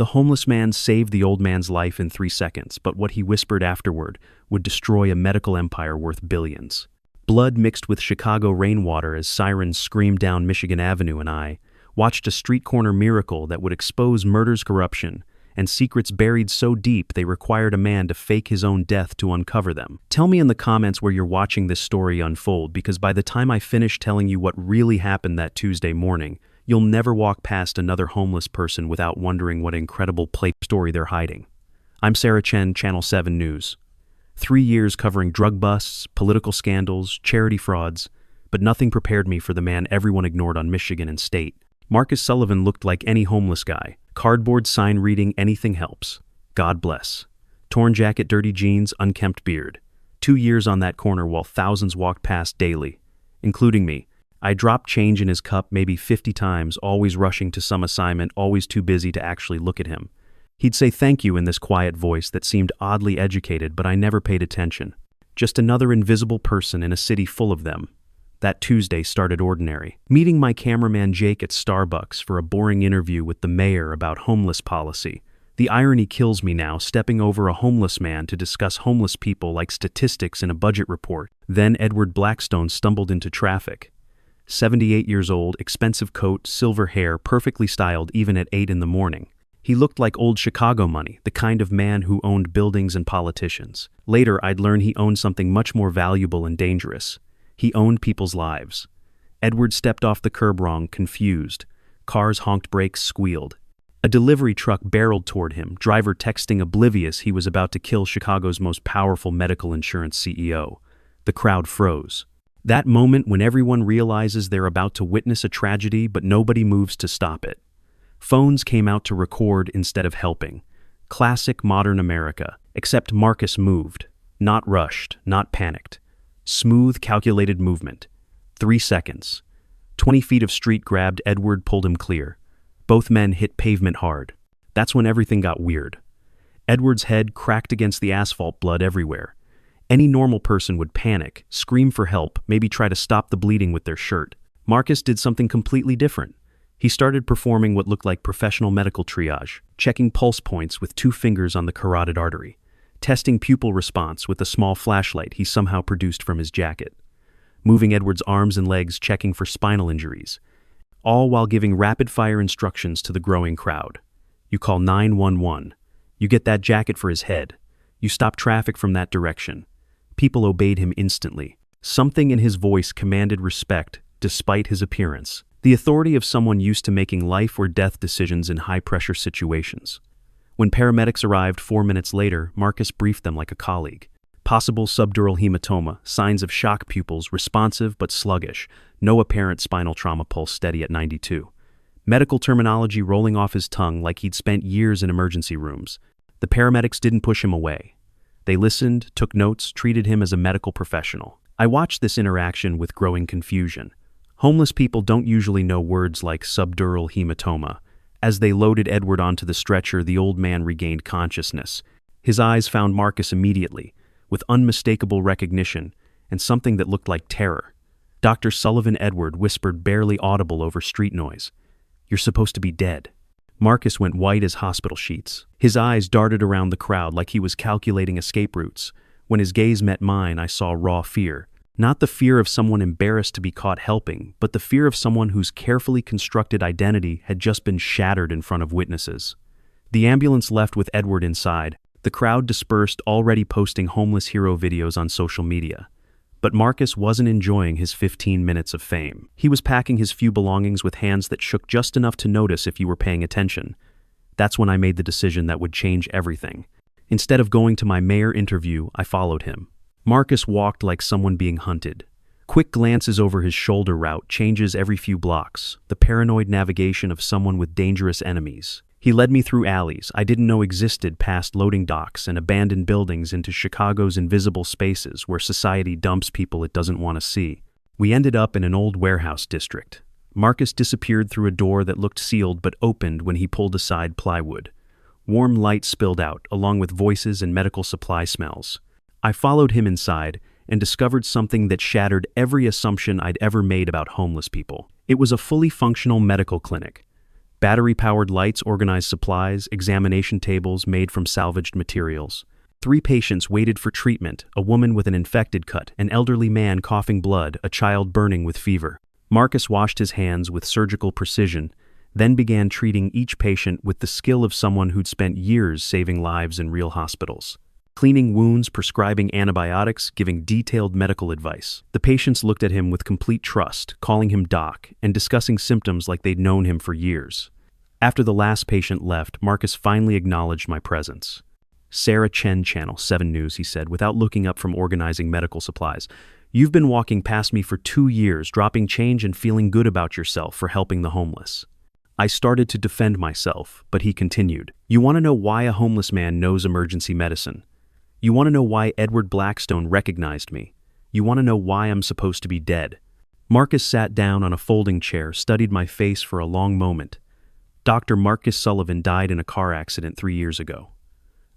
The homeless man saved the old man's life in 3 seconds, but what he whispered afterward would destroy a medical empire worth billions. Blood mixed with Chicago rainwater as sirens screamed down Michigan Avenue, and I watched a street corner miracle that would expose murder's corruption and secrets buried so deep they required a man to fake his own death to uncover them. Tell me in the comments where you're watching this story unfold, because by the time I finish telling you what really happened that Tuesday morning, you'll never walk past another homeless person without wondering what incredible story they're hiding. I'm Sarah Chen, Channel 7 News. 3 years covering drug busts, political scandals, charity frauds, but nothing prepared me for the man everyone ignored on Michigan and state. Marcus Sullivan looked like any homeless guy. Cardboard sign reading "Anything helps. God bless." Torn jacket, dirty jeans, unkempt beard. 2 years on that corner while thousands walked past daily, including me. I dropped change in his cup maybe 50 times, always rushing to some assignment, always too busy to actually look at him. He'd say thank you in this quiet voice that seemed oddly educated, but I never paid attention. Just another invisible person in a city full of them. That Tuesday started ordinary. Meeting my cameraman Jake at Starbucks for a boring interview with the mayor about homeless policy. The irony kills me now, stepping over a homeless man to discuss homeless people like statistics in a budget report. Then Edward Blackstone stumbled into traffic. 78 years old, expensive coat, silver hair, perfectly styled even at 8 in the morning. He looked like old Chicago money, the kind of man who owned buildings and politicians. Later, I'd learn he owned something much more valuable and dangerous. He owned people's lives. Edward stepped off the curb wrong, confused. Cars honked, brakes squealed. A delivery truck barreled toward him, driver texting oblivious he was about to kill Chicago's most powerful medical insurance CEO. The crowd froze. That moment when everyone realizes they're about to witness a tragedy but nobody moves to stop it. Phones came out to record instead of helping. Classic modern America. Except Marcus moved. Not rushed, not panicked. Smooth, calculated movement. 3 seconds. 20 feet of street grabbed, Edward pulled him clear. Both men hit pavement hard. That's when everything got weird. Edward's head cracked against the asphalt, blood everywhere. Any normal person would panic, scream for help, maybe try to stop the bleeding with their shirt. Marcus did something completely different. He started performing what looked like professional medical triage, checking pulse points with 2 fingers on the carotid artery, testing pupil response with a small flashlight he somehow produced from his jacket, moving Edward's arms and legs, checking for spinal injuries, all while giving rapid-fire instructions to the growing crowd. You call 911. You get that jacket for his head. You stop traffic from that direction. People obeyed him instantly. Something in his voice commanded respect, despite his appearance. The authority of someone used to making life or death decisions in high-pressure situations. When paramedics arrived 4 minutes later, Marcus briefed them like a colleague. Possible subdural hematoma, signs of shock pupils, responsive but sluggish, no apparent spinal trauma, pulse steady at 92. Medical terminology rolling off his tongue like he'd spent years in emergency rooms. The paramedics didn't push him away. They listened, took notes, treated him as a medical professional. I watched this interaction with growing confusion. Homeless people don't usually know words like subdural hematoma. As they loaded Edward onto the stretcher, the old man regained consciousness. His eyes found Marcus immediately, with unmistakable recognition and something that looked like terror. Dr. Sullivan, Edward whispered, barely audible over street noise. "You're supposed to be dead." Marcus went white as hospital sheets. His eyes darted around the crowd like he was calculating escape routes. When his gaze met mine, I saw raw fear. Not the fear of someone embarrassed to be caught helping, but the fear of someone whose carefully constructed identity had just been shattered in front of witnesses. The ambulance left with Edward inside. The crowd dispersed, already posting homeless hero videos on social media. But Marcus wasn't enjoying his 15 minutes of fame. He was packing his few belongings with hands that shook just enough to notice if you were paying attention. That's when I made the decision that would change everything. Instead of going to my mayor interview, I followed him. Marcus walked like someone being hunted. Quick glances over his shoulder, route changes every few blocks, the paranoid navigation of someone with dangerous enemies. He led me through alleys I didn't know existed, past loading docks and abandoned buildings, into Chicago's invisible spaces where society dumps people it doesn't want to see. We ended up in an old warehouse district. Marcus disappeared through a door that looked sealed but opened when he pulled aside plywood. Warm light spilled out, along with voices and medical supply smells. I followed him inside and discovered something that shattered every assumption I'd ever made about homeless people. It was a fully functional medical clinic. Battery-powered lights organized supplies, examination tables made from salvaged materials. 3 patients waited for treatment, a woman with an infected cut, an elderly man coughing blood, a child burning with fever. Marcus washed his hands with surgical precision, then began treating each patient with the skill of someone who'd spent years saving lives in real hospitals. Cleaning wounds, prescribing antibiotics, giving detailed medical advice. The patients looked at him with complete trust, calling him Doc, and discussing symptoms like they'd known him for years. After the last patient left, Marcus finally acknowledged my presence. "Sarah Chen, Channel 7 News," he said, without looking up from organizing medical supplies. "You've been walking past me for 2 years, dropping change and feeling good about yourself for helping the homeless." I started to defend myself, but he continued. "You want to know why a homeless man knows emergency medicine? You want to know why Edward Blackstone recognized me? You want to know why I'm supposed to be dead?" Marcus sat down on a folding chair, studied my face for a long moment. "Dr. Marcus Sullivan died in a car accident 3 years ago.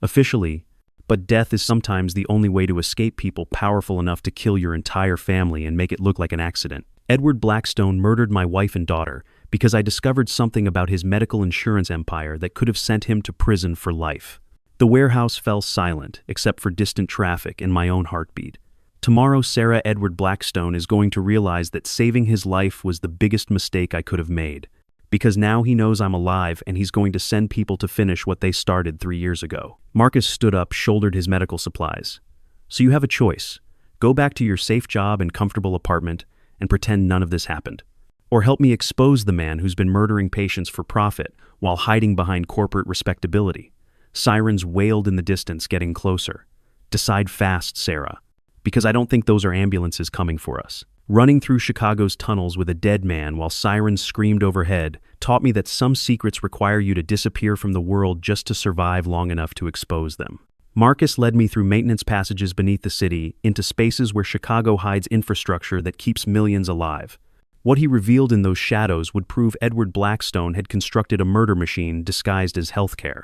Officially, but death is sometimes the only way to escape people powerful enough to kill your entire family and make it look like an accident. Edward Blackstone murdered my wife and daughter because I discovered something about his medical insurance empire that could have sent him to prison for life." The warehouse fell silent, except for distant traffic and my own heartbeat. Tomorrow, Sarah Edward Blackstone is going to realize that saving his life was the biggest mistake I could have made. Because now he knows I'm alive and he's going to send people to finish what they started 3 years ago. Marcus stood up, shouldered his medical supplies. "So you have a choice. Go back to your safe job and comfortable apartment and pretend none of this happened. Or help me expose the man who's been murdering patients for profit while hiding behind corporate respectability." Sirens wailed in the distance, getting closer. "Decide fast, Sarah, because I don't think those are ambulances coming for us." Running through Chicago's tunnels with a dead man while sirens screamed overhead taught me that some secrets require you to disappear from the world just to survive long enough to expose them. Marcus led me through maintenance passages beneath the city into spaces where Chicago hides infrastructure that keeps millions alive. What he revealed in those shadows would prove Edward Blackstone had constructed a murder machine disguised as healthcare.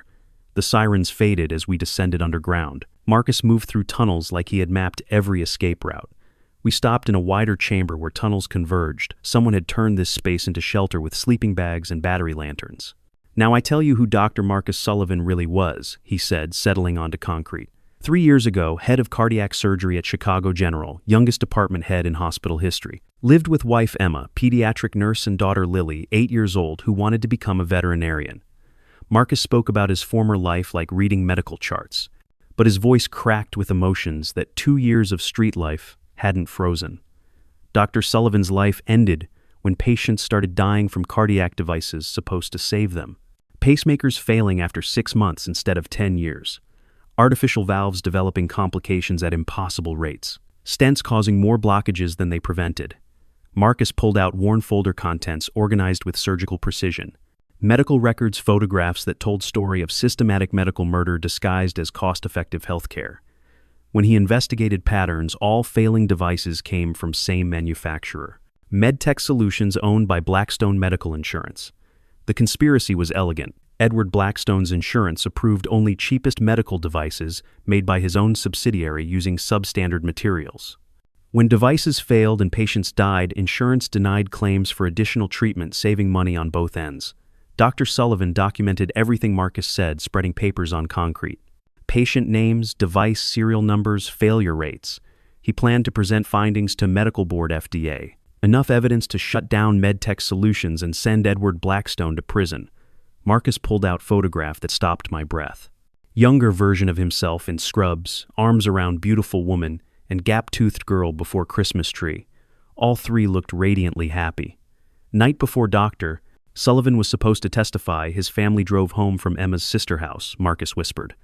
The sirens faded as we descended underground. Marcus moved through tunnels like he had mapped every escape route. We stopped in a wider chamber where tunnels converged. Someone had turned this space into shelter with sleeping bags and battery lanterns. "Now I tell you who Dr. Marcus Sullivan really was," he said, settling onto concrete. 3 years ago, head of cardiac surgery at Chicago General, youngest department head in hospital history. Lived with wife Emma, pediatric nurse, and daughter Lily, 8 years old, who wanted to become a veterinarian. Marcus spoke about his former life like reading medical charts, but his voice cracked with emotions that 2 years of street life hadn't frozen. Dr. Sullivan's life ended when patients started dying from cardiac devices supposed to save them. Pacemakers failing after 6 months instead of 10 years. Artificial valves developing complications at impossible rates. Stents causing more blockages than they prevented. Marcus pulled out worn folder contents organized with surgical precision. Medical records, photographs that told story of systematic medical murder disguised as cost-effective healthcare. When he investigated patterns, all failing devices came from same manufacturer. MedTech Solutions owned by Blackstone Medical Insurance. The conspiracy was elegant. Edward Blackstone's insurance approved only cheapest medical devices made by his own subsidiary using substandard materials. When devices failed and patients died, insurance denied claims for additional treatment, saving money on both ends. Dr. Sullivan documented everything Marcus said, spreading papers on concrete. Patient names, device serial numbers, failure rates. He planned to present findings to Medical Board FDA. Enough evidence to shut down MedTech Solutions and send Edward Blackstone to prison. Marcus pulled out photograph that stopped my breath. Younger version of himself in scrubs, arms around beautiful woman, and gap-toothed girl before Christmas tree. All 3 looked radiantly happy. Night before Dr. Sullivan was supposed to testify, his family drove home from Emma's sister house, Marcus whispered.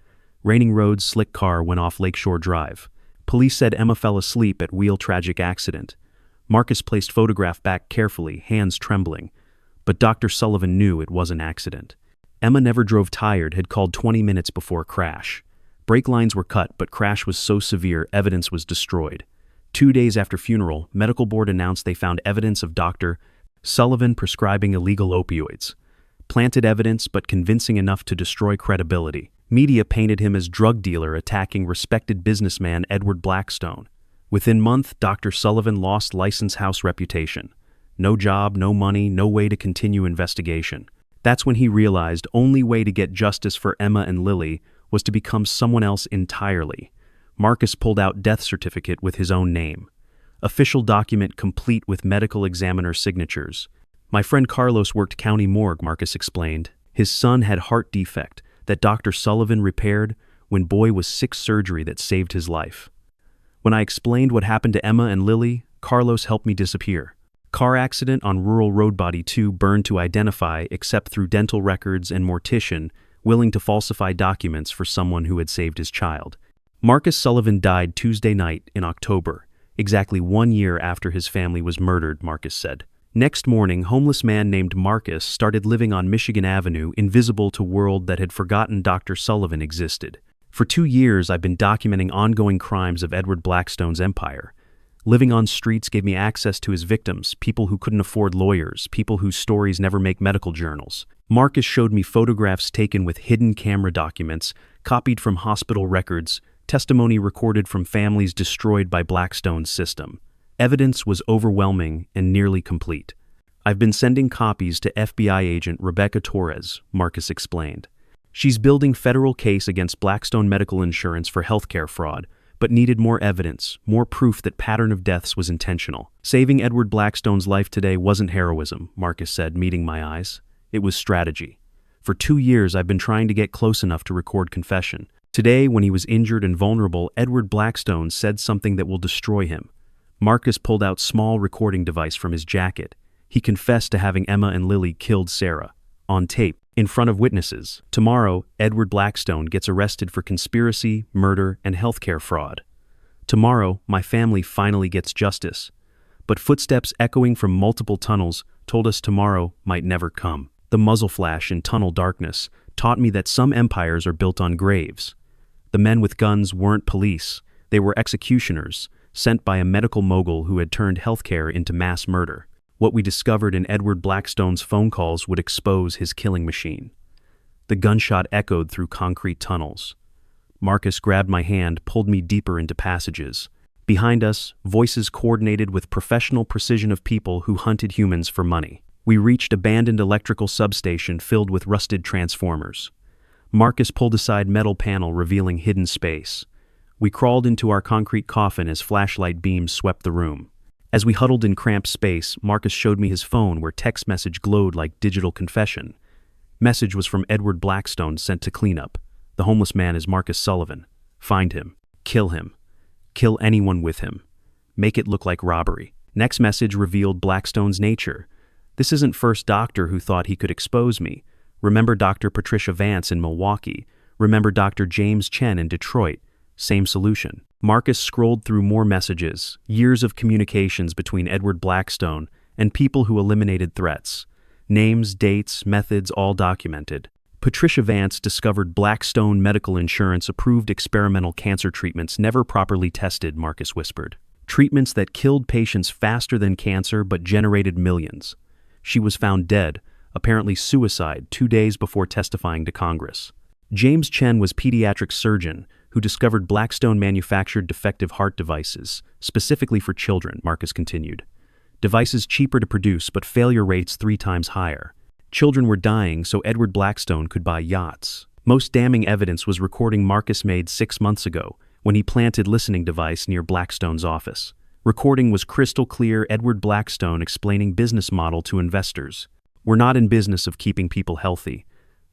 Raining roads, slick car went off Lakeshore Drive. Police said Emma fell asleep at wheel tragic accident. Marcus placed photograph back carefully, hands trembling. But Dr. Sullivan knew it was an accident. Emma never drove tired, had called 20 minutes before crash. Brake lines were cut, but crash was so severe evidence was destroyed. 2 days after funeral, Medical Board announced they found evidence of Dr. Sullivan prescribing illegal opioids. Planted evidence, but convincing enough to destroy credibility. Media painted him as drug dealer attacking respected businessman Edward Blackstone. Within month, Dr. Sullivan lost license house reputation. No job, no money, no way to continue investigation. That's when he realized only way to get justice for Emma and Lily was to become someone else entirely. Marcus pulled out death certificate with his own name. Official document complete with medical examiner signatures. My friend Carlos worked county morgue, Marcus explained. His son had heart defect that Dr. Sullivan repaired when boy was 6 surgery that saved his life. When I explained what happened to Emma and Lily, Carlos helped me disappear. Car accident on rural road body 2 burned to identify except through dental records and mortician willing to falsify documents for someone who had saved his child. Marcus Sullivan died Tuesday night in October, exactly 1 year after his family was murdered, Marcus said. Next morning, homeless man named Marcus started living on Michigan Avenue, invisible to world that had forgotten Dr. Sullivan existed. For 2 years, I've been documenting ongoing crimes of Edward Blackstone's empire. Living on streets gave me access to his victims, people who couldn't afford lawyers, people whose stories never make medical journals. Marcus showed me photographs taken with hidden camera documents, copied from hospital records, testimony recorded from families destroyed by Blackstone's system. Evidence was overwhelming and nearly complete. I've been sending copies to FBI agent Rebecca Torres, Marcus explained. She's building federal case against Blackstone Medical Insurance for healthcare fraud, but needed more evidence, more proof that pattern of deaths was intentional. Saving Edward Blackstone's life today wasn't heroism, Marcus said, meeting my eyes. It was strategy. For 2 years, I've been trying to get close enough to record confession. Today, when he was injured and vulnerable, Edward Blackstone said something that will destroy him. Marcus pulled out small recording device from his jacket. He confessed to having Emma and Lily killed Sarah. On tape, in front of witnesses. Tomorrow, Edward Blackstone gets arrested for conspiracy, murder, and healthcare fraud. Tomorrow, my family finally gets justice. But footsteps echoing from multiple tunnels told us tomorrow might never come. The muzzle flash in tunnel darkness taught me that some empires are built on graves. The men with guns weren't police. They were executioners, sent by a medical mogul who had turned healthcare into mass murder. What we discovered in Edward Blackstone's phone calls would expose his killing machine. The gunshot echoed through concrete tunnels. Marcus grabbed my hand, pulled me deeper into passages. Behind us, voices coordinated with professional precision of people who hunted humans for money. We reached abandoned electrical substation filled with rusted transformers. Marcus pulled aside metal panel revealing hidden space. We crawled into our concrete coffin as flashlight beams swept the room. As we huddled in cramped space, Marcus showed me his phone where text message glowed like digital confession. Message was from Edward Blackstone sent to cleanup. The homeless man is Marcus Sullivan. Find him. Kill him. Kill anyone with him. Make it look like robbery. Next message revealed Blackstone's nature. This isn't first doctor who thought he could expose me. Remember Dr. Patricia Vance in Milwaukee. Remember Dr. James Chen in Detroit. Same solution. Marcus scrolled through more messages, years of communications between Edward Blackstone and people who eliminated threats. Names, dates, methods, all documented. Patricia Vance discovered Blackstone Medical Insurance approved experimental cancer treatments never properly tested, Marcus whispered. Treatments that killed patients faster than cancer but generated millions. She was found dead, apparently suicide, 2 days before testifying to Congress. James Chen was pediatric surgeon who discovered Blackstone manufactured defective heart devices, specifically for children, Marcus continued. Devices cheaper to produce, but failure rates 3 times higher. Children were dying so Edward Blackstone could buy yachts. Most damning evidence was recording Marcus made 6 months ago when he planted listening device near Blackstone's office. Recording was crystal clear, Edward Blackstone explaining business model to investors. We're not in business of keeping people healthy.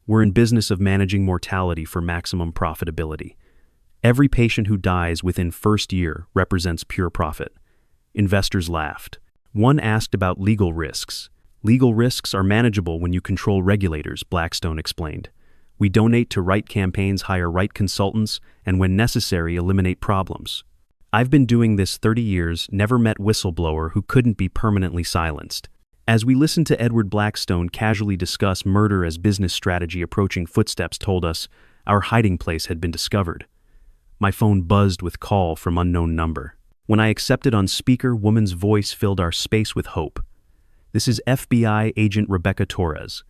We're in business of managing mortality for maximum profitability. Every patient who dies within first year represents pure profit. Investors laughed. One asked about legal risks. Legal risks are manageable when you control regulators, Blackstone explained. We donate to right campaigns, hire right consultants, and when necessary, eliminate problems. I've been doing this 30 years, never met whistleblower who couldn't be permanently silenced. As we listened to Edward Blackstone casually discuss murder as business strategy, approaching footsteps told us our hiding place had been discovered. My phone buzzed with call from unknown number. When I accepted on speaker, woman's voice filled our space with hope. This is FBI agent Rebecca Torres.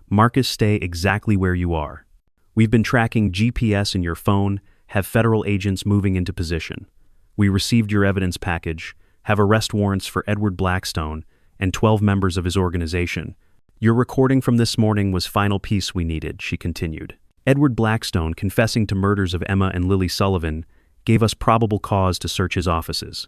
Marcus, stay exactly where you are. We've been tracking GPS in your phone, have federal agents moving into position. We received your evidence package, have arrest warrants for Edward Blackstone and 12 members of his organization. Your recording from this morning was final piece we needed, she continued. Edward Blackstone, confessing to murders of Emma and Lily Sullivan, gave us probable cause to search his offices.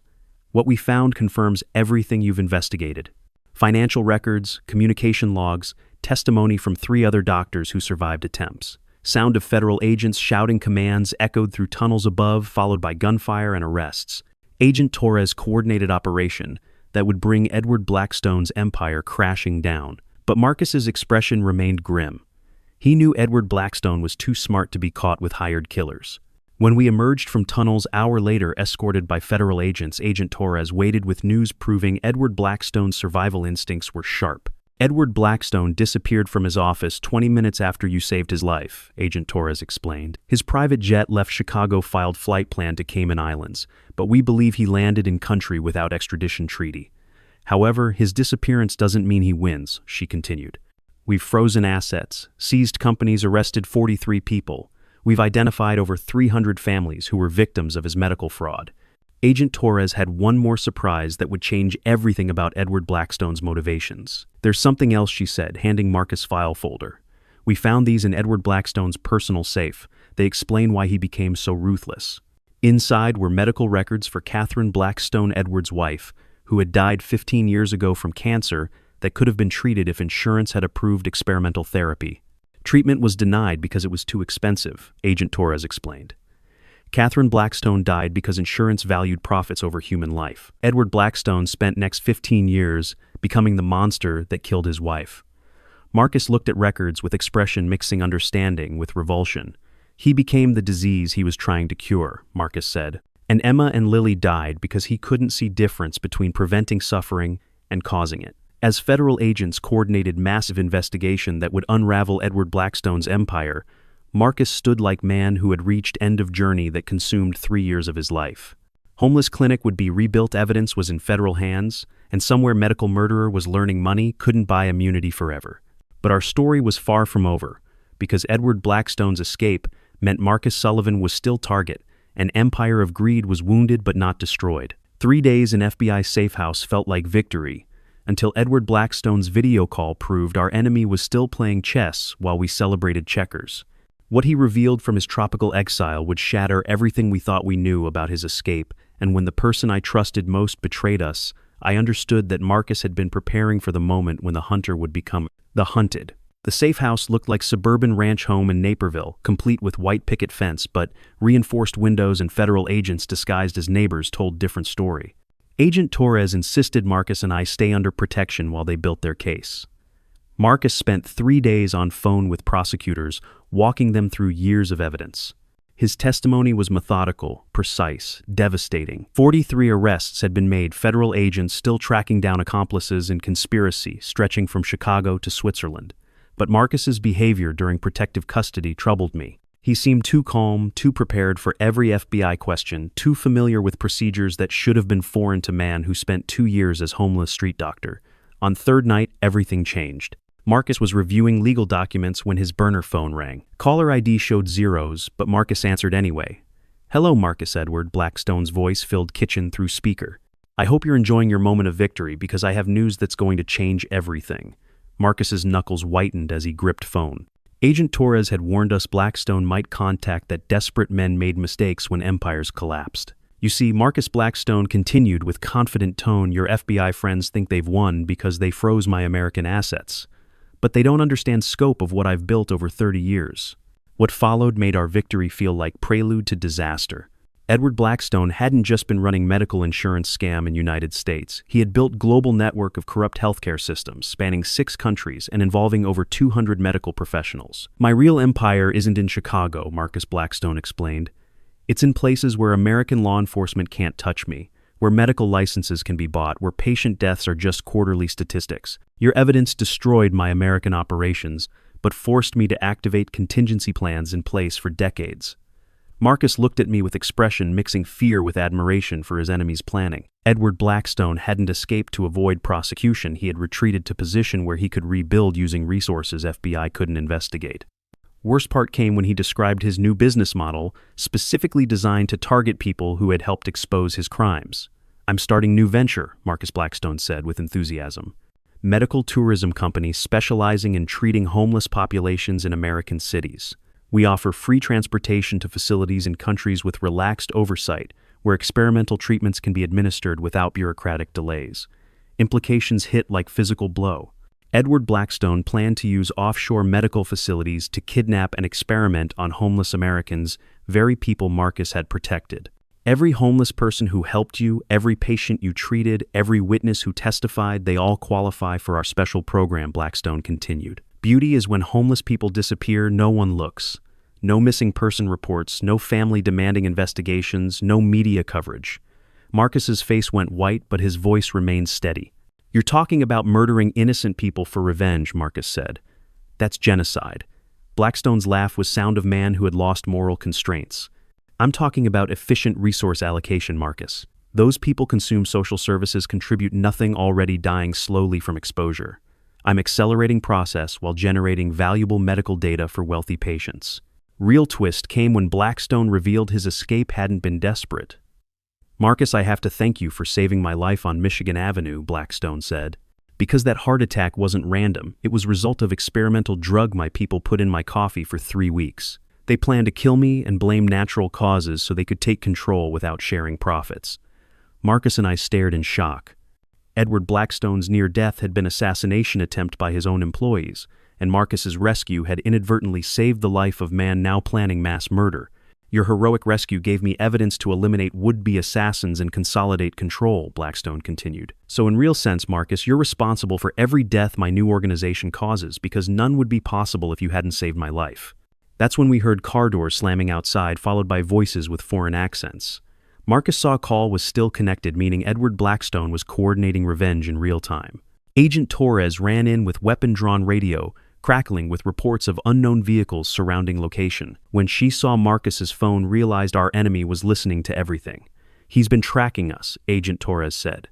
What we found confirms everything you've investigated. Financial records, communication logs, testimony from 3 other doctors who survived attempts. Sound of federal agents shouting commands echoed through tunnels above, followed by gunfire and arrests. Agent Torres coordinated operation that would bring Edward Blackstone's empire crashing down. But Marcus's expression remained grim. He knew Edward Blackstone was too smart to be caught with hired killers. When we emerged from tunnels hour later escorted by federal agents, Agent Torres waited with news proving Edward Blackstone's survival instincts were sharp. Edward Blackstone disappeared from his office 20 minutes after you saved his life, Agent Torres explained. His private jet left Chicago, filed flight plan to Cayman Islands, but we believe he landed in country without extradition treaty. However, his disappearance doesn't mean he wins, she continued. We've frozen assets, seized companies, arrested 43 people. We've identified over 300 families who were victims of his medical fraud. Agent Torres had one more surprise that would change everything about Edward Blackstone's motivations. There's something else, she said, handing Marcus file folder. We found these in Edward Blackstone's personal safe. They explain why he became so ruthless. Inside were medical records for Catherine Blackstone, Edward's wife, who had died 15 years ago from cancer that could have been treated if insurance had approved experimental therapy. Treatment was denied because it was too expensive, Agent Torres explained. Catherine Blackstone died because insurance valued profits over human life. Edward Blackstone spent next 15 years becoming the monster that killed his wife. Marcus looked at records with expression mixing understanding with revulsion. He became the disease he was trying to cure, Marcus said. And Emma and Lily died because he couldn't see difference between preventing suffering and causing it. As federal agents coordinated massive investigation that would unravel Edward Blackstone's empire, Marcus stood like man who had reached end of journey that consumed 3 years of his life. Homeless clinic would be rebuilt, evidence was in federal hands, and somewhere medical murderer was learning money couldn't buy immunity forever. But our story was far from over, because Edward Blackstone's escape meant Marcus Sullivan was still target. An empire of greed was wounded but not destroyed. 3 days in FBI safe house felt like victory, until Edward Blackstone's video call proved our enemy was still playing chess while we celebrated checkers. What he revealed from his tropical exile would shatter everything we thought we knew about his escape, and when the person I trusted most betrayed us, I understood that Marcus had been preparing for the moment when the hunter would become the hunted. The safe house looked like suburban ranch home in Naperville, complete with white picket fence, but reinforced windows and federal agents disguised as neighbors told different story. Agent Torres insisted Marcus and I stay under protection while they built their case. Marcus spent 3 days on phone with prosecutors, walking them through years of evidence. His testimony was methodical, precise, devastating. 43 arrests had been made, federal agents still tracking down accomplices in conspiracy stretching from Chicago to Switzerland. But Marcus's behavior during protective custody troubled me. He seemed too calm, too prepared for every FBI question, too familiar with procedures that should have been foreign to man who spent 2 years as homeless street doctor. On third night, everything changed. Marcus was reviewing legal documents when his burner phone rang. Caller ID showed zeros, but Marcus answered anyway. "Hello, Marcus." Edward Blackstone's voice filled kitchen through speaker. "I hope you're enjoying your moment of victory because I have news that's going to change everything." Marcus's knuckles whitened as he gripped phone. Agent Torres had warned us Blackstone might contact that desperate men made mistakes when empires collapsed. You see, Marcus Blackstone continued with confident tone, "Your FBI friends think they've won because they froze my American assets. But they don't understand scope of what I've built over 30 years. What followed made our victory feel like prelude to disaster. Edward Blackstone hadn't just been running medical insurance scam in United States. He had built global network of corrupt healthcare systems spanning 6 countries and involving over 200 medical professionals. My real empire isn't in Chicago, Marcus Blackstone explained. It's in places where American law enforcement can't touch me, where medical licenses can be bought, where patient deaths are just quarterly statistics. Your evidence destroyed my American operations, but forced me to activate contingency plans in place for decades." Marcus looked at me with expression mixing fear with admiration for his enemy's planning. Edward Blackstone hadn't escaped to avoid prosecution. He had retreated to position where he could rebuild using resources FBI couldn't investigate. Worst part came when he described his new business model, specifically designed to target people who had helped expose his crimes. "I'm starting new venture," Marcus Blackstone said with enthusiasm. medical tourism company specializing in treating homeless populations in American cities. We offer free transportation to facilities in countries with relaxed oversight, where experimental treatments can be administered without bureaucratic delays. Implications hit like physical blow. Edward Blackstone planned to use offshore medical facilities to kidnap and experiment on homeless Americans, very people Marcus had protected. Every homeless person who helped you, every patient you treated, every witness who testified, they all qualify for our special program, Blackstone continued. Beauty is when homeless people disappear, no one looks. No missing person reports, no family demanding investigations, no media coverage. Marcus's face went white, but his voice remained steady. "You're talking about murdering innocent people for revenge," Marcus said. "That's genocide." Blackstone's laugh was sound of man who had lost moral constraints. "I'm talking about efficient resource allocation, Marcus. Those people consume social services, contribute nothing, already dying slowly from exposure. I'm accelerating process while generating valuable medical data for wealthy patients." Real twist came when Blackstone revealed his escape hadn't been desperate. "Marcus, I have to thank you for saving my life on Michigan Avenue," Blackstone said. "Because that heart attack wasn't random, it was a result of experimental drug my people put in my coffee for 3 weeks. They planned to kill me and blame natural causes so they could take control without sharing profits." Marcus and I stared in shock. Edward Blackstone's near death had been an assassination attempt by his own employees, and Marcus's rescue had inadvertently saved the life of man now planning mass murder. "Your heroic rescue gave me evidence to eliminate would-be assassins and consolidate control," Blackstone continued. "So in real sense, Marcus, you're responsible for every death my new organization causes, because none would be possible if you hadn't saved my life." That's when we heard car doors slamming outside, followed by voices with foreign accents. Marcus saw a call was still connected, meaning Edward Blackstone was coordinating revenge in real time. Agent Torres ran in with weapon-drawn radio, crackling with reports of unknown vehicles surrounding location. When she saw Marcus's phone, realized our enemy was listening to everything. "He's been tracking us," Agent Torres said.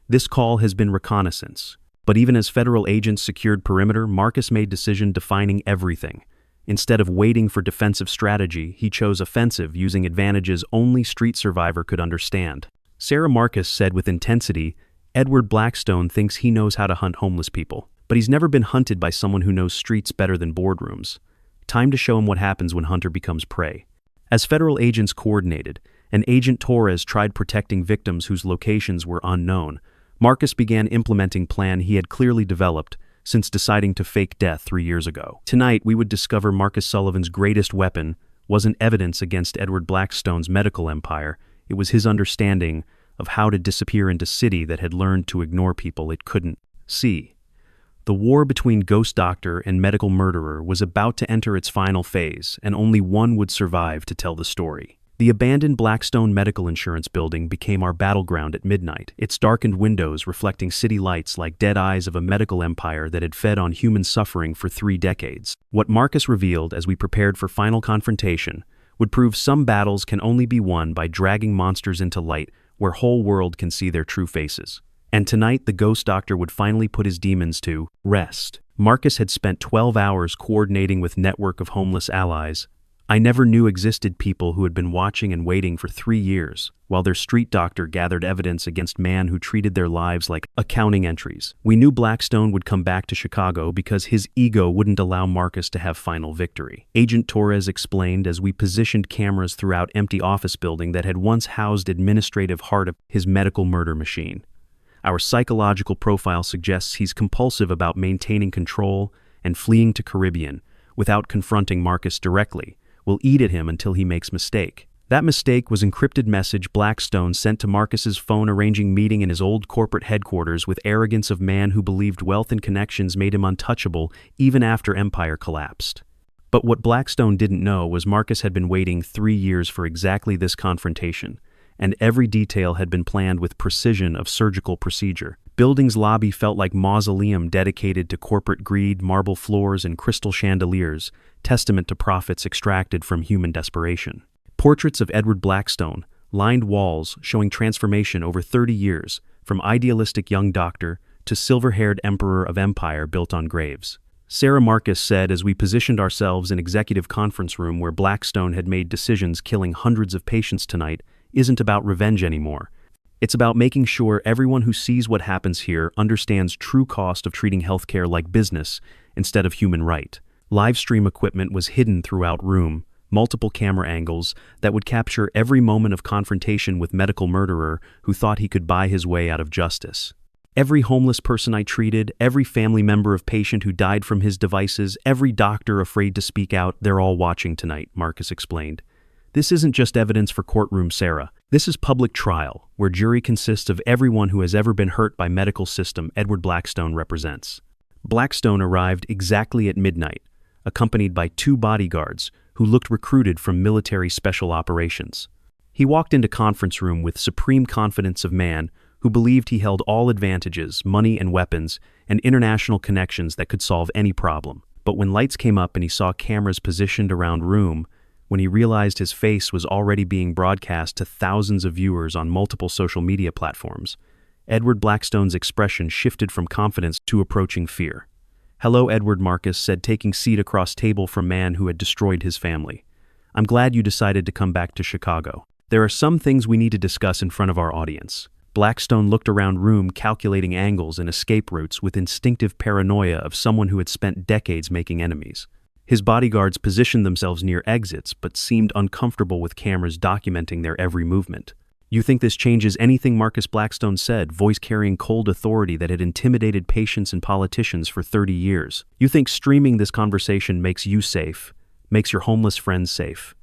"This call has been reconnaissance." But even as federal agents secured perimeter, Marcus made decision defining everything. Instead of waiting for defensive strategy, he chose offensive, using advantages only street survivor could understand. Sarah Marcus said with intensity, "Edward Blackstone thinks he knows how to hunt homeless people, but he's never been hunted by someone who knows streets better than boardrooms. Time to show him what happens when hunter becomes prey." As federal agents coordinated, and Agent Torres tried protecting victims whose locations were unknown, Marcus began implementing plan he had clearly developed since deciding to fake death 3 years ago. Tonight, we would discover Marcus Sullivan's greatest weapon wasn't evidence against Edward Blackstone's medical empire. It was his understanding of how to disappear into a city that had learned to ignore people it couldn't see. The war between ghost doctor and medical murderer was about to enter its final phase, and only one would survive to tell the story. The abandoned Blackstone Medical Insurance building became our battleground at midnight, its darkened windows reflecting city lights like dead eyes of a medical empire that had fed on human suffering for 3 decades. What Marcus revealed as we prepared for final confrontation would prove some battles can only be won by dragging monsters into light where whole world can see their true faces. And tonight, the ghost doctor would finally put his demons to rest. Marcus had spent 12 hours coordinating with network of homeless allies. I never knew existed people who had been watching and waiting for 3 years, while their street doctor gathered evidence against man who treated their lives like accounting entries. We knew Blackstone would come back to Chicago because his ego wouldn't allow Marcus to have final victory. Agent Torres explained as we positioned cameras throughout empty office building that had once housed administrative heart of his medical murder machine. Our psychological profile suggests he's compulsive about maintaining control and fleeing to Caribbean without confronting Marcus directly. Will eat at him until he makes mistake. That mistake was encrypted message Blackstone sent to Marcus's phone arranging meeting in his old corporate headquarters with arrogance of man who believed wealth and connections made him untouchable even after empire collapsed. But what Blackstone didn't know was Marcus had been waiting 3 years for exactly this confrontation, and every detail had been planned with precision of surgical procedure. Building's lobby felt like mausoleum dedicated to corporate greed, marble floors and crystal chandeliers, testament to profits extracted from human desperation. Portraits of Edward Blackstone, lined walls showing transformation over 30 years, from idealistic young doctor to silver-haired emperor of empire built on graves. Sarah Marcus said as we positioned ourselves in executive conference room where Blackstone had made decisions killing hundreds of patients tonight isn't about revenge anymore. It's about making sure everyone who sees what happens here understands true cost of treating healthcare like business instead of human right. Live stream equipment was hidden throughout room, multiple camera angles that would capture every moment of confrontation with medical murderer who thought he could buy his way out of justice. Every homeless person I treated, every family member of patient who died from his devices, every doctor afraid to speak out, they're all watching tonight, Marcus explained. This isn't just evidence for courtroom, Sarah. This is public trial, where jury consists of everyone who has ever been hurt by medical system Edward Blackstone represents. Blackstone arrived exactly at midnight, accompanied by 2 bodyguards who looked recruited from military special operations. He walked into conference room with supreme confidence of man who believed he held all advantages, money and weapons, and international connections that could solve any problem. But when lights came up and he saw cameras positioned around room, when he realized his face was already being broadcast to thousands of viewers on multiple social media platforms, Edward Blackstone's expression shifted from confidence to approaching fear. "Hello, Edward," Marcus said, taking seat across table from man who had destroyed his family. "I'm glad you decided to come back to Chicago. There are some things we need to discuss in front of our audience." Blackstone looked around room, calculating angles and escape routes with instinctive paranoia of someone who had spent decades making enemies. His bodyguards positioned themselves near exits but seemed uncomfortable with cameras documenting their every movement. "You think this changes anything?" Marcus Blackstone said, voice carrying cold authority that had intimidated patients and politicians for 30 years. "You think streaming this conversation makes you safe, makes your homeless friends safe,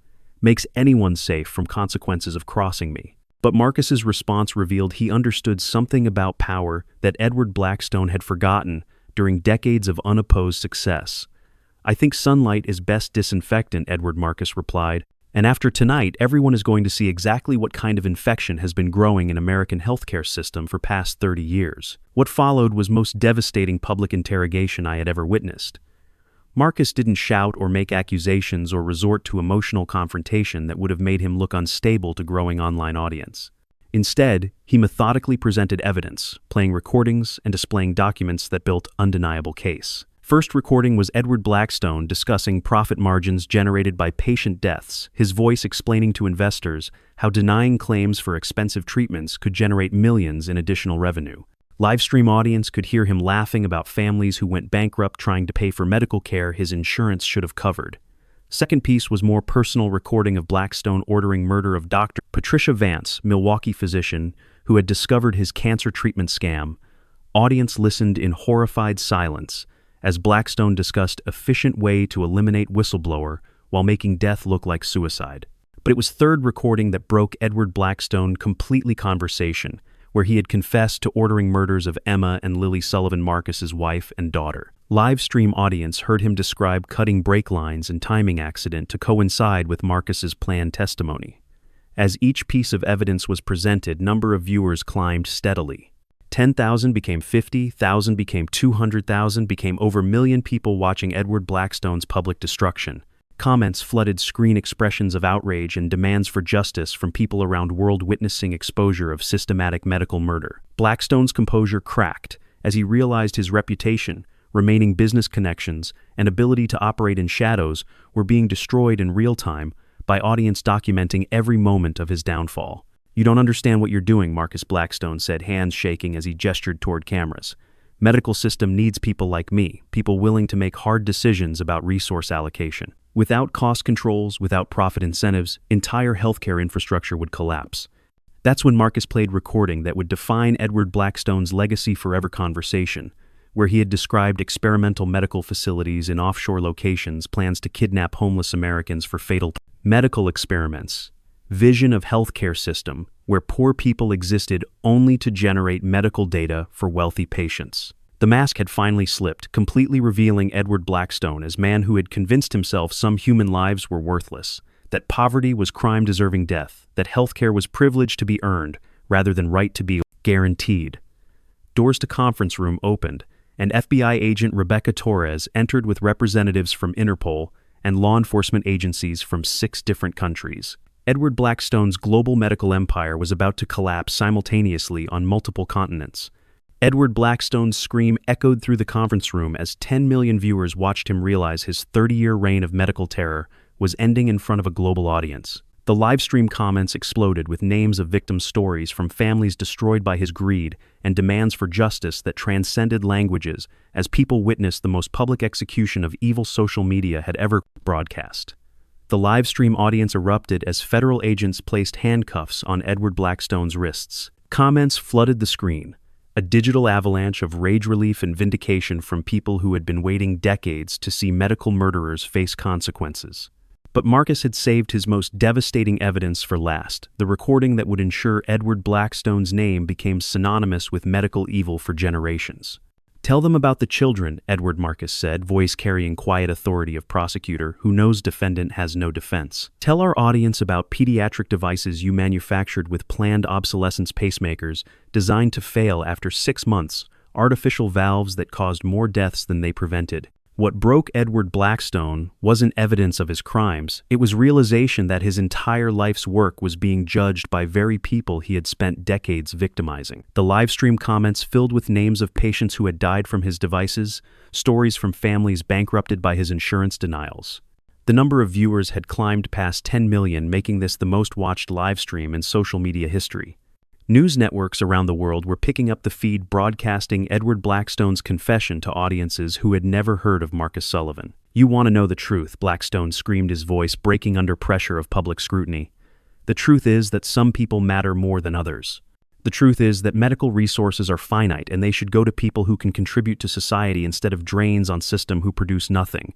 makes anyone safe from consequences of crossing me?" But Marcus's response revealed he understood something about power that Edward Blackstone had forgotten during decades of unopposed success. "I think sunlight is best disinfectant," Edward Marcus replied. "And after tonight, everyone is going to see exactly what kind of infection has been growing in American healthcare system for past 30 years. What followed was most devastating public interrogation I had ever witnessed. Marcus didn't shout or make accusations or resort to emotional confrontation that would have made him look unstable to growing online audience. Instead, he methodically presented evidence, playing recordings and displaying documents that built undeniable case. First recording was Edward Blackstone discussing profit margins generated by patient deaths, his voice explaining to investors how denying claims for expensive treatments could generate millions in additional revenue. Livestream audience could hear him laughing about families who went bankrupt trying to pay for medical care his insurance should have covered. Second piece was more personal recording of Blackstone ordering murder of Dr. Patricia Vance, Milwaukee physician, who had discovered his cancer treatment scam. Audience listened in horrified silence as Blackstone discussed efficient way to eliminate whistleblower while making death look like suicide. But it was third recording that broke Edward Blackstone completely conversation, where he had confessed to ordering murders of Emma and Lily Sullivan, Marcus's wife and daughter. Live stream audience heard him describe cutting brake lines and timing accident to coincide with Marcus's planned testimony. As each piece of evidence was presented, number of viewers climbed steadily. 10,000 became 50,000, became 200,000, became over a million people watching Edward Blackstone's public destruction. Comments flooded screen, expressions of outrage and demands for justice from people around world witnessing exposure of systematic medical murder. Blackstone's composure cracked as he realized his reputation, remaining business connections, and ability to operate in shadows were being destroyed in real time by audience documenting every moment of his downfall. "You don't understand what you're doing," Marcus Blackstone said, hands shaking as he gestured toward cameras. "Medical system needs people like me, people willing to make hard decisions about resource allocation. Without cost controls, without profit incentives, entire healthcare infrastructure would collapse." That's when Marcus played recording that would define Edward Blackstone's legacy forever conversation, where he had described experimental medical facilities in offshore locations, plans to kidnap homeless Americans for fatal medical experiments. Vision of healthcare system where poor people existed only to generate medical data for wealthy patients. The mask had finally slipped, completely revealing Edward Blackstone as man who had convinced himself some human lives were worthless, that poverty was crime deserving death, that healthcare was privilege to be earned rather than right to be guaranteed. Doors to conference room opened, and FBI agent Rebecca Torres entered with representatives from Interpol and law enforcement agencies from 6 different countries. Edward Blackstone's global medical empire was about to collapse simultaneously on multiple continents. Edward Blackstone's scream echoed through the conference room as 10 million viewers watched him realize his 30-year reign of medical terror was ending in front of a global audience. The livestream comments exploded with names of victim stories from families destroyed by his greed and demands for justice that transcended languages as people witnessed the most public execution of evil social media had ever broadcast. The livestream audience erupted as federal agents placed handcuffs on Edward Blackstone's wrists. Comments flooded the screen, a digital avalanche of rage relief and vindication from people who had been waiting decades to see medical murderers face consequences. But Marcus had saved his most devastating evidence for last, the recording that would ensure Edward Blackstone's name became synonymous with medical evil for generations. "Tell them about the children," Edward Marcus said, voice carrying quiet authority of prosecutor who knows defendant has no defense. "Tell our audience about pediatric devices you manufactured with planned obsolescence pacemakers designed to fail after 6 months, artificial valves that caused more deaths than they prevented." What broke Edward Blackstone wasn't evidence of his crimes, it was realization that his entire life's work was being judged by very people he had spent decades victimizing. The livestream comments filled with names of patients who had died from his devices, stories from families bankrupted by his insurance denials. The number of viewers had climbed past 10 million, making this the most watched livestream in social media history. News networks around the world were picking up the feed, broadcasting Edward Blackstone's confession to audiences who had never heard of Marcus Sullivan. "You want to know the truth," Blackstone screamed, his voice breaking under pressure of public scrutiny. "The truth is that some people matter more than others. The truth is that medical resources are finite and they should go to people who can contribute to society instead of drains on system who produce nothing."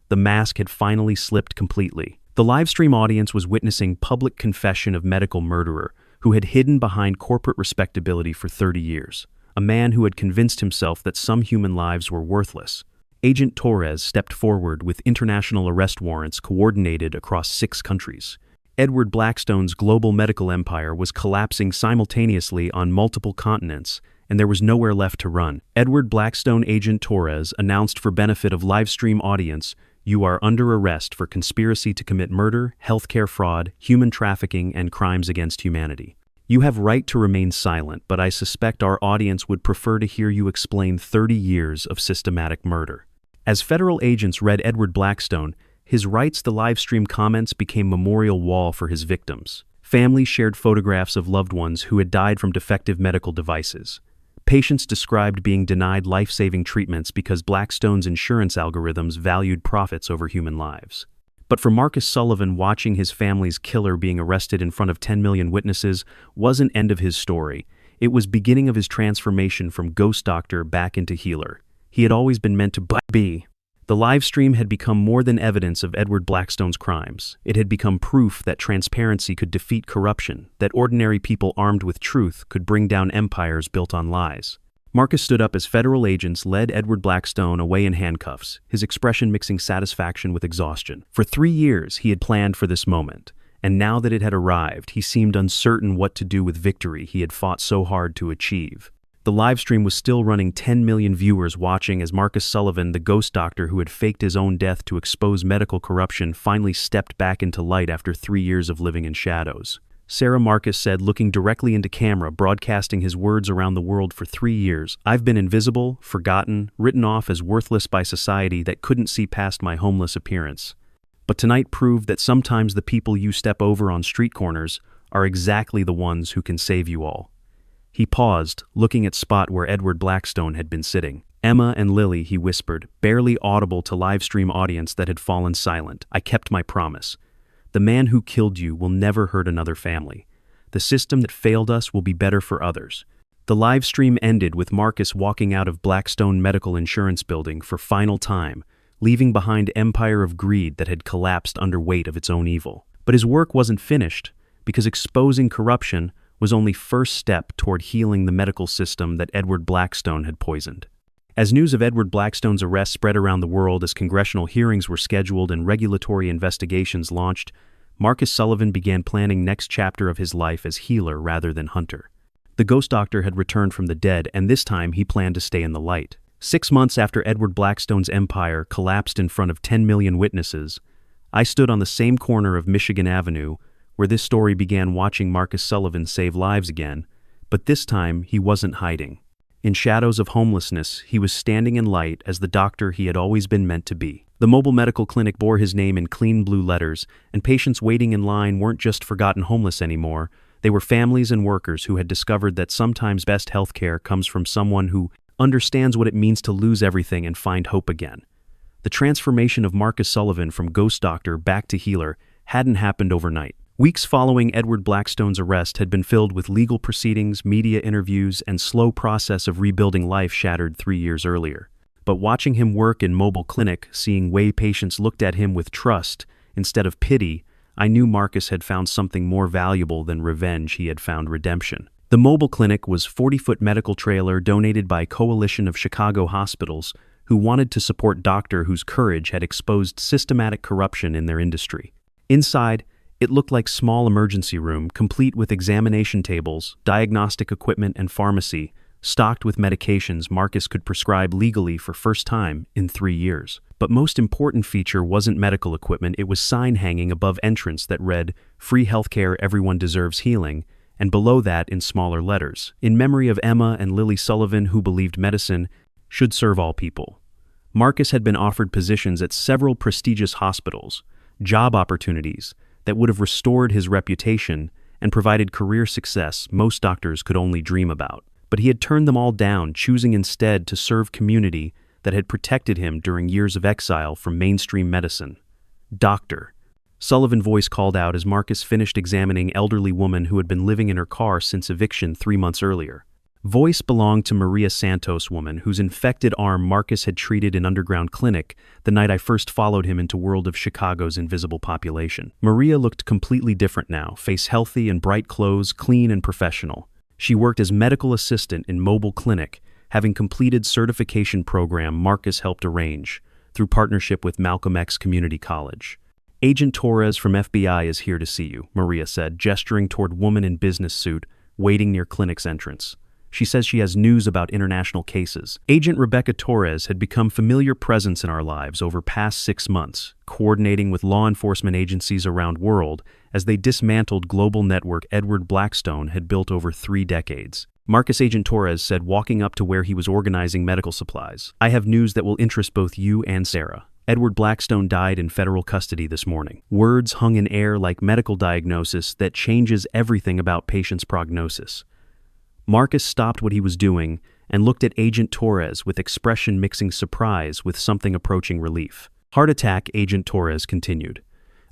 The mask had finally slipped completely. The livestream audience was witnessing public confession of medical murderer who had hidden behind corporate respectability for 30 years, a man who had convinced himself that some human lives were worthless. Agent Torres stepped forward with international arrest warrants coordinated across 6 countries. Edward Blackstone's global medical empire was collapsing simultaneously on multiple continents, and there was nowhere left to run. Edward Blackstone Agent Torres announced for benefit of livestream audience, "You are under arrest for conspiracy to commit murder, healthcare fraud, human trafficking, and crimes against humanity. You have right to remain silent, but I suspect our audience would prefer to hear you explain 30 years of systematic murder." As federal agents read Edward Blackstone, his rights to livestream comments became a memorial wall for his victims. Families shared photographs of loved ones who had died from defective medical devices. Patients described being denied life-saving treatments because Blackstone's insurance algorithms valued profits over human lives. But for Marcus Sullivan, watching his family's killer being arrested in front of 10 million witnesses wasn't end of his story. It was beginning of his transformation from ghost doctor back into healer. He had always been meant to be. The live stream had become more than evidence of Edward Blackstone's crimes. It had become proof that transparency could defeat corruption, that ordinary people armed with truth could bring down empires built on lies. Marcus stood up as federal agents led Edward Blackstone away in handcuffs, his expression mixing satisfaction with exhaustion. For 3 years, he had planned for this moment, and now that it had arrived, he seemed uncertain what to do with victory he had fought so hard to achieve. The livestream was still running, 10 million viewers watching as Marcus Sullivan, the ghost doctor who had faked his own death to expose medical corruption, finally stepped back into light after 3 years of living in shadows. Sarah, Marcus said, looking directly into camera, broadcasting his words around the world for 3 years. "I've been invisible, forgotten, written off as worthless by society that couldn't see past my homeless appearance. But tonight proved that sometimes the people you step over on street corners are exactly the ones who can save you all." He paused, looking at spot where Edward Blackstone had been sitting. "Emma and Lily," he whispered, barely audible to livestream audience that had fallen silent. "I kept my promise. The man who killed you will never hurt another family. The system that failed us will be better for others." The livestream ended with Marcus walking out of Blackstone Medical Insurance Building for final time, leaving behind empire of greed that had collapsed under weight of its own evil. But his work wasn't finished, because exposing corruption was only first step toward healing the medical system that Edward Blackstone had poisoned. As news of Edward Blackstone's arrest spread around the world as congressional hearings were scheduled and regulatory investigations launched, Marcus Sullivan began planning next chapter of his life as healer rather than hunter. The ghost doctor had returned from the dead, and this time he planned to stay in the light. 6 months after Edward Blackstone's empire collapsed in front of 10 million witnesses, I stood on the same corner of Michigan Avenue where this story began, watching Marcus Sullivan save lives again, but this time he wasn't hiding. In shadows of homelessness, he was standing in light as the doctor he had always been meant to be. The mobile medical clinic bore his name in clean blue letters, and patients waiting in line weren't just forgotten homeless anymore. They were families and workers who had discovered that sometimes best healthcare comes from someone who understands what it means to lose everything and find hope again. The transformation of Marcus Sullivan from ghost doctor back to healer hadn't happened overnight. Weeks following Edward Blackstone's arrest had been filled with legal proceedings, media interviews, and slow process of rebuilding life shattered 3 years earlier. But watching him work in mobile clinic, seeing way patients looked at him with trust instead of pity, I knew Marcus had found something more valuable than revenge. He had found redemption. The mobile clinic was a 40-foot medical trailer donated by a coalition of Chicago hospitals who wanted to support doctors whose courage had exposed systematic corruption in their industry. Inside, it looked like a small emergency room, complete with examination tables, diagnostic equipment, and pharmacy, stocked with medications Marcus could prescribe legally for first time in 3 years. But most important feature wasn't medical equipment, it was sign hanging above entrance that read, "Free healthcare, everyone deserves healing," and below that in smaller letters, "In memory of Emma and Lily Sullivan who believed medicine should serve all people." Marcus had been offered positions at several prestigious hospitals, job opportunities that would have restored his reputation and provided career success most doctors could only dream about. But he had turned them all down, choosing instead to serve community that had protected him during years of exile from mainstream medicine. "Doctor," Sullivan's voice called out as Marcus finished examining an elderly woman who had been living in her car since eviction 3 months earlier. Voice belonged to Maria Santos, woman whose infected arm Marcus had treated in underground clinic the night I first followed him into world of Chicago's invisible population. Maria looked completely different now, face healthy and bright clothes, clean and professional. She worked as medical assistant in mobile clinic, having completed certification program Marcus helped arrange through partnership with Malcolm X Community College. "Agent Torres from FBI is here to see you," Maria said, gesturing toward woman in business suit waiting near clinic's entrance. She says she has news about international cases. Agent Rebecca Torres had become familiar presence in our lives over past 6 months, coordinating with law enforcement agencies around world as they dismantled global network Edward Blackstone had built over 3 decades. Marcus Agent Torres said, walking up to where he was organizing medical supplies. "I have news that will interest both you and Sarah. Edward Blackstone died in federal custody this morning." Words hung in air like medical diagnosis that changes everything about patient's prognosis. Marcus stopped what he was doing and looked at Agent Torres with expression mixing surprise with something approaching relief. "Heart attack," Agent Torres continued.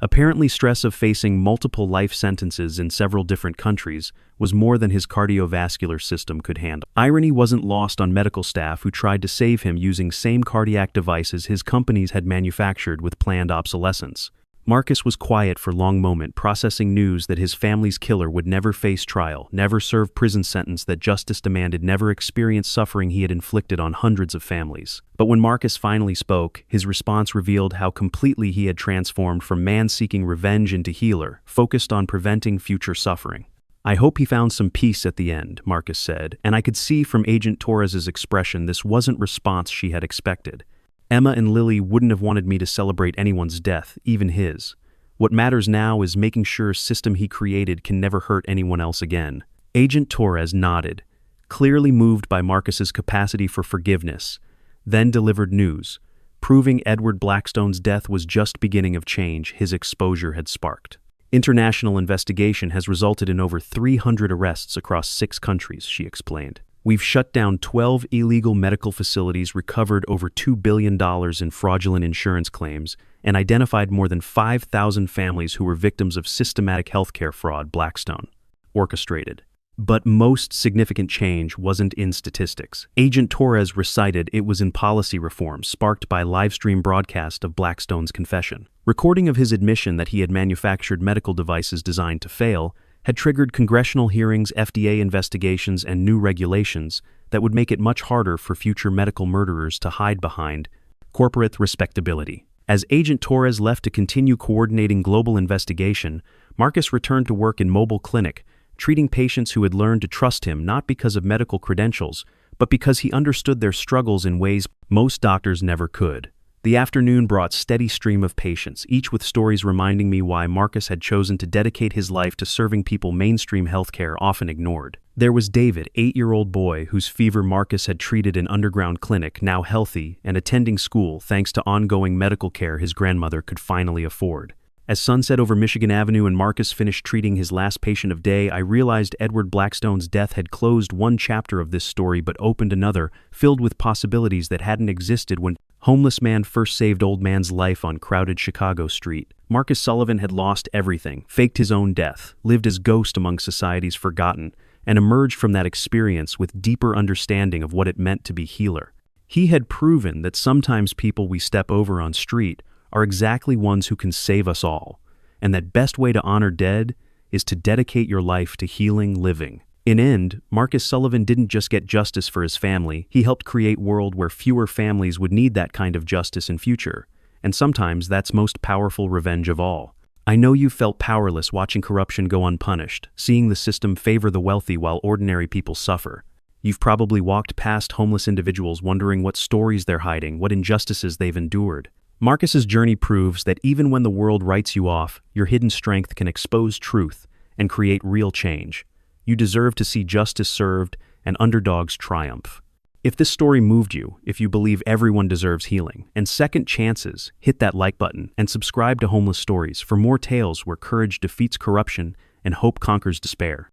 Apparently stress of facing multiple life sentences in several different countries was more than his cardiovascular system could handle. Irony wasn't lost on medical staff who tried to save him using same cardiac devices his companies had manufactured with planned obsolescence. Marcus was quiet for a long moment, processing news that his family's killer would never face trial, never serve prison sentence that justice demanded, never experience suffering he had inflicted on hundreds of families. But when Marcus finally spoke, his response revealed how completely he had transformed from man seeking revenge into healer, focused on preventing future suffering. "I hope he found some peace at the end," Marcus said, and I could see from Agent Torres's expression this wasn't response she had expected. "Emma and Lily wouldn't have wanted me to celebrate anyone's death, even his. What matters now is making sure a system he created can never hurt anyone else again." Agent Torres nodded, clearly moved by Marcus's capacity for forgiveness, then delivered news, proving Edward Blackstone's death was just beginning of change his exposure had sparked. "International investigation has resulted in over 300 arrests across 6 countries, she explained. "We've shut down 12 illegal medical facilities, recovered over $2 billion in fraudulent insurance claims, and identified more than 5,000 families who were victims of systematic healthcare fraud Blackstone orchestrated." But most significant change wasn't in statistics. Agent Torres recited it was in policy reform sparked by live-stream broadcast of Blackstone's confession. Recording of his admission that he had manufactured medical devices designed to fail had triggered congressional hearings, FDA investigations, and new regulations that would make it much harder for future medical murderers to hide behind corporate respectability. As Agent Torres left to continue coordinating global investigation, Marcus returned to work in mobile clinic, treating patients who had learned to trust him not because of medical credentials, but because he understood their struggles in ways most doctors never could. The afternoon brought steady stream of patients, each with stories reminding me why Marcus had chosen to dedicate his life to serving people mainstream healthcare often ignored. There was David, 8-year-old boy whose fever Marcus had treated in underground clinic, now healthy and attending school thanks to ongoing medical care his grandmother could finally afford. As sun set over Michigan Avenue and Marcus finished treating his last patient of day, I realized Edward Blackstone's death had closed one chapter of this story but opened another, filled with possibilities that hadn't existed when homeless man first saved old man's life on crowded Chicago street. Marcus Sullivan had lost everything, faked his own death, lived as ghost among society's forgotten, and emerged from that experience with deeper understanding of what it meant to be healer. He had proven that sometimes people we step over on street are exactly ones who can save us all, and that best way to honor dead is to dedicate your life to healing living. In end, Marcus Sullivan didn't just get justice for his family, he helped create a world where fewer families would need that kind of justice in future, and sometimes that's most powerful revenge of all. I know you felt powerless watching corruption go unpunished, seeing the system favor the wealthy while ordinary people suffer. You've probably walked past homeless individuals wondering what stories they're hiding, what injustices they've endured. Marcus's journey proves that even when the world writes you off, your hidden strength can expose truth and create real change. You deserve to see justice served and underdogs triumph. If this story moved you, if you believe everyone deserves healing and second chances, hit that like button and subscribe to Homeless Stories for more tales where courage defeats corruption and hope conquers despair.